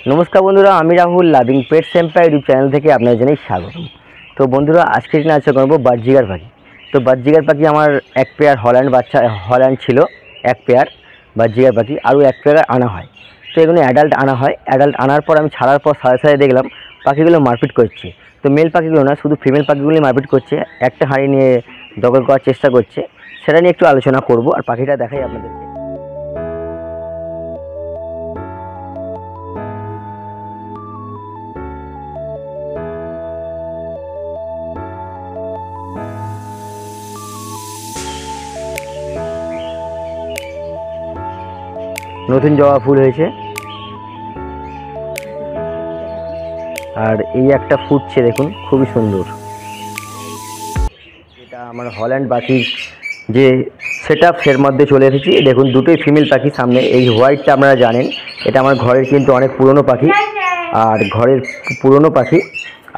नमस्कार बंधुरा आमी Rahul loving pets empire YouTube channel থেকে আপনাদের জানাই স্বাগতম। তো বন্ধুরা আজকে দিনে আলোচনা করব বাজজিগার পাখি। তো বাজজিগার পাখি আমার এক পেয়ার হল্যান্ড বাচ্চা হল্যান্ড ছিল এক পেয়ার বাজজিগার পাখি আরও এক পেয়ার আনা হয়। তো এগুলো অ্যাডাল্ট আনা হয়। অ্যাডাল্ট আনার পর আমি ছাড়ার পর সাথে সাথে দেখলাম পাখিগুলো মারপিট করছে। তো মেল পাখিগুলো না, শুধু ফিমেল পাখিগুলোই মারপিট করছে, একটা হাঁড়ি নিয়ে দখল করার চেষ্টা করছে। সেটা নিয়ে একটু আলোচনা করব আর পাখিটা দেখাই আপনাদেরকে। নতুন জবা ফুল হয়েছে আর এই একটা ফুটছে, দেখুন খুবই সুন্দর। এটা আমার হল্যান্ড পাখির যে সেটআপ এর মধ্যে চলে এসেছি। দেখুন দুটোই ফিমেল পাখি সামনে। এই হোয়াইটটা আপনারা জানেন এটা আমার ঘরের কিন্তু অনেক পুরনো পাখি, আর ঘরের পুরনো পাখি।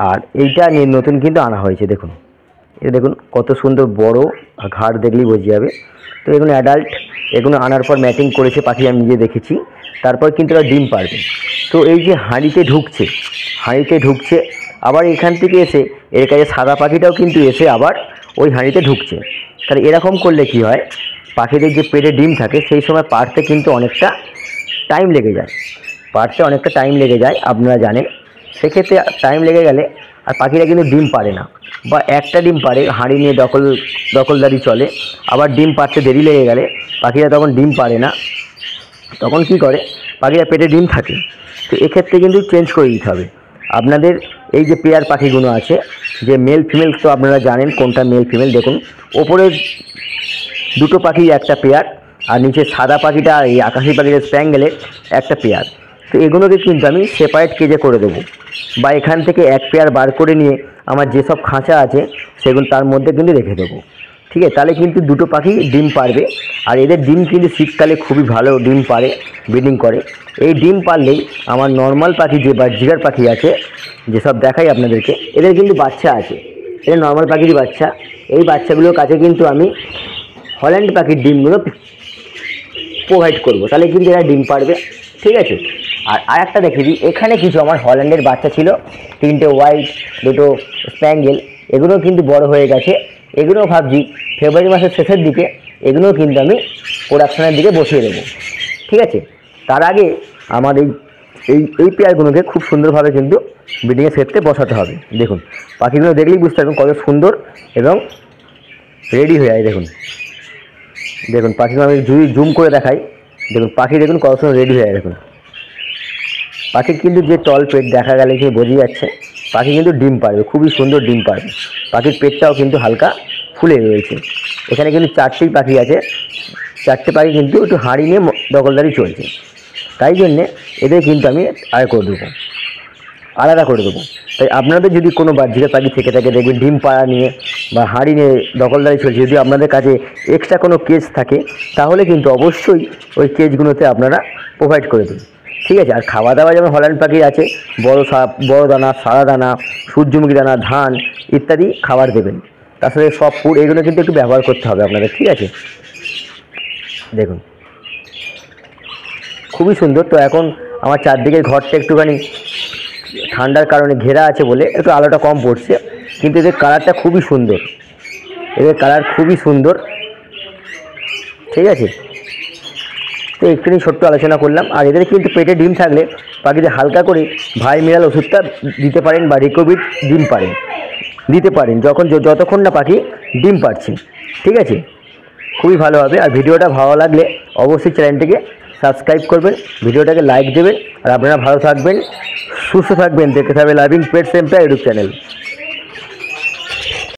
আর এইটা নিয়ে নতুন কিন্তু আনা হয়েছে। দেখুন এটা দেখুন কত সুন্দর বড়, ঘাড় দেখলেই বোঝা যাবে। তো এগুলো অ্যাডাল্ট, এগুলো আনার পর ম্যাটিং করেছে পাখি, আমি নিজে দেখেছি। তারপর কিন্তু এরা ডিম পারবে। তো এই যে হাঁড়িতে ঢুকছে আবার এখান থেকে এসে এর কাছে সাদা পাখিটাও কিন্তু এসে আবার ওই হাঁড়িতে ঢুকছে। তাহলে এরকম করলে কি হয়, পাখিদের যে পেটে ডিম থাকে সেই সময় পারতে কিন্তু অনেকটা টাইম লেগে যায়, আপনারা জানেন। সেক্ষেত্রে টাইম লেগে গেলে আর পাখিরা কিন্তু ডিম পারে না, বা একটা ডিম পারে, হাঁড়ি নিয়ে দখলদারি চলে। আবার ডিম পারতে দেরি লেগে গেলে পাখিরা তখন ডিম পারে না। তখন কি করে, পাখিরা পেটে ডিম থাকে। তো এক্ষেত্রে কিন্তু চেঞ্জ করে দিতে হবে আপনাদের। এই যে পেয়ার পাখিগুলো আছে, যে মেল ফিমেল, তো আপনারা জানেন কোনটা মেল ফিমেল। দেখুন ওপরে দুটো পাখি একটা পেয়ার, আর নিচে সাদা পাখিটা এই আকাশি পাখিটা স্প্যাঙ্গেলের একটা পেয়ার। তো এগুলোকে কিন্তু আমি সেপারেট কেজে করে দেবো, বা এখান থেকে এক পেয়ার বার করে নিয়ে আমার যেসব খাঁচা আছে সেগুলো তার মধ্যে কিন্তু রেখে দেবো। ঠিক আছে, তাহলে কিন্তু দুটো পাখি ডিম পারবে। আর এদের ডিম কিন্তু শীতকালে খুবই ভালো ডিম পারে, ব্রিডিং করে। এই ডিম পারলেই আমার নর্মাল পাখি যে বাজজিগার পাখি আছে, যেসব দেখাই আপনাদেরকে, এদের কিন্তু বাচ্চা আছে। এদের নর্মাল পাখিরই বাচ্চা। এই বাচ্চাগুলোর কাছে কিন্তু আমি হল্যান্ড পাখির ডিমগুলো প্রোভাইড করব, তাহলে কিন্তু এরা ডিম পারবে। ঠিক আছে, আর একটা দেখিয়ে দিই, এখানে কিছু আমার হল্যান্ডের বাচ্চা ছিল, তিনটে হোয়াইট, দুটো স্প্যাঙ্গেল। এগুলো কিন্তু বড় হয়ে গেছে। এগুলোও ভাবছি ফেব্রুয়ারি মাসের শেষের দিকে এগুলোও কিন্তু আমি প্রোডাকশানের দিকে বসিয়ে দেবো। ঠিক আছে, তার আগে আমার এই পেয়ারগুলোকে খুব সুন্দরভাবে কিন্তু ব্রিডিংয়ের ক্ষেত্রে বসাতে হবে। দেখুন পাখিগুলো দেখলেই বুঝতে পারবেন কত সুন্দর এবং রেডি হয়ে যায়। দেখুন পাখিগুলো আমি জুম করে দেখাই। দেখুন পাখি দেখুন কত সুন্দর রেডি হয়ে যায়। দেখুন পাখির কিন্তু যে তল পেট দেখা গেলে যে বোঝা যাচ্ছে পাখি কিন্তু ডিম পারবে, খুবই সুন্দর ডিম পারবে। পাখির পেটটাও কিন্তু হালকা ফুলে রয়েছে। এখানে কিন্তু চারটেই পাখি আছে, চারটে পাখি কিন্তু একটু হাঁড়ি নিয়ে দখলদারি চলছে। তাই জন্যে এদের কিন্তু আমি আলাদা করে দেবো। তাই আপনাদের যদি কোনো বাজজিগার পাখি থেকে থাকে, দেখবেন ডিম পাড়া নিয়ে বা হাঁড়ি নিয়ে দখলদারি চলছে, যদি আপনাদের কাছে এক্সট্রা কোনো কেজ থাকে তাহলে কিন্তু অবশ্যই ওই কেজগুলোতে আপনারা প্রোভাইড করে দিন। ঠিক আছে, আর খাওয়া দাওয়া যেমন হল্যান্ড পাখি আছে, বড় দানা, সাদা দানা, সূর্যমুখী দানা, ধান ইত্যাদি খাবার দেবেন। তার সাথে সব ফুড এগুলো কিন্তু একটু ব্যবহার করতে হবে আপনাদের। ঠিক আছে, দেখুন খুবই সুন্দর। তো এখন আমার চারদিকের ঘরটা একটুখানি ঠান্ডার কারণে ঘেরা আছে বলে একটু আলোটা কম পড়ছে, কিন্তু এদের কালারটা খুবই সুন্দর, ঠিক আছে, তো একটুখানি ছোট্ট আলোচনা করলাম। আর এদের কিন্তু পেটে ডিম থাকলে পাখিদের হালকা করে ভাই মিনারেল ওষুধটা দিতে পারেন, বা রিকোভিট ডিম দিতে পারেন যতক্ষণ না পাখি ডিম পারছে। ঠিক আছে, খুবই ভালো হবে। আর ভিডিওটা ভালো লাগলে অবশ্যই চ্যানেলটিকে সাবস্ক্রাইব করবেন, ভিডিওটাকে লাইক দেবেন। আর আপনারা ভালো থাকবেন, সুস্থ থাকবেন, দেখতে থাকবেন loving pets empire YouTube channel.